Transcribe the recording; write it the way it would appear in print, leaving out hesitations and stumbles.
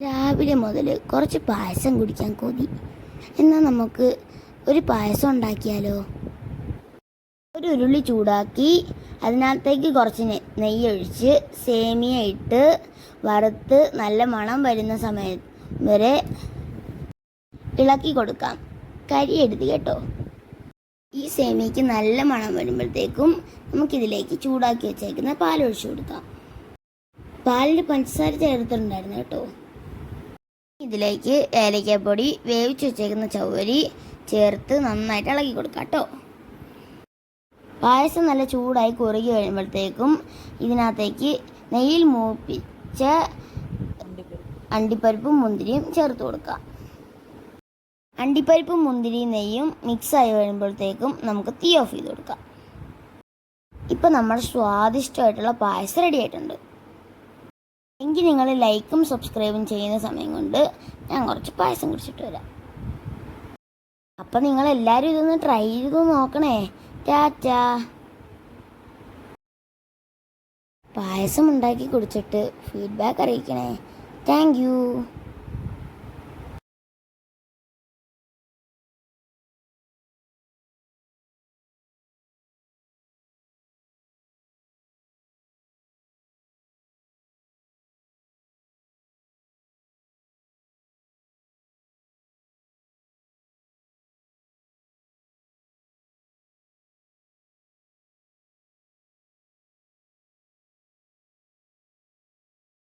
രാവിലെ മുതൽ കുറച്ച് പായസം കുടിക്കാൻ കൊതി. എന്നാൽ നമുക്ക് ഒരു പായസം ഉണ്ടാക്കിയാലോ? ഒരു ഉരുളി ചൂടാക്കി അതിനകത്തേക്ക് കുറച്ച് നെയ്യൊഴിച്ച് സേമിയ ഇട്ട് വറുത്ത് നല്ല മണം വരുന്ന സമയം വരെ ഇളക്കി കൊടുക്കാം. കരിയെടുത്ത് കേട്ടോ. ഈ സേമിയയ്ക്ക് നല്ല മണം വരുമ്പോഴത്തേക്കും നമുക്കിതിലേക്ക് ചൂടാക്കി വെച്ചേക്കുന്ന പാലൊഴിച്ചു കൊടുക്കാം. പാലിൽ പഞ്ചസാര ചേർത്തിട്ടുണ്ടായിരുന്നു കേട്ടോ. ഇതിലേക്ക് ഏലക്കാപ്പൊടി, വേവിച്ച് വെച്ചേക്കുന്ന ചവ്വരി ചേർത്ത് നന്നായിട്ട് ഇളക്കി കൊടുക്കാം കേട്ടോ. പായസം നല്ല ചൂടായി കുറുകി കഴിയുമ്പോഴത്തേക്കും ഇതിനകത്തേക്ക് നെയ്യിൽ മൂപ്പിച്ച അണ്ടിപ്പരിപ്പും മുന്തിരിയും ചേർത്ത് കൊടുക്കാം. അണ്ടിപ്പരിപ്പും മുന്തിരിയും നെയ്യും മിക്സായി വരുമ്പോഴത്തേക്കും നമുക്ക് തീ ഓഫ് ചെയ്ത് കൊടുക്കാം. ഇപ്പം നമ്മുടെ സ്വാദിഷ്ടമായിട്ടുള്ള പായസം റെഡി ആയിട്ടുണ്ട്. എങ്കിൽ നിങ്ങൾ ലൈക്കും സബ്സ്ക്രൈബും ചെയ്യുന്ന സമയം കൊണ്ട് ഞാൻ കുറച്ച് പായസം കുടിച്ചിട്ട് വരാം. അപ്പം നിങ്ങളെല്ലാവരും ഇതൊന്ന് ട്രൈ ചെയ്ത് നോക്കണേ. ടാറ്റാ. പായസം ഉണ്ടാക്കി കുടിച്ചിട്ട് ഫീഡ്ബാക്ക് അറിയിക്കണേ. Thank you.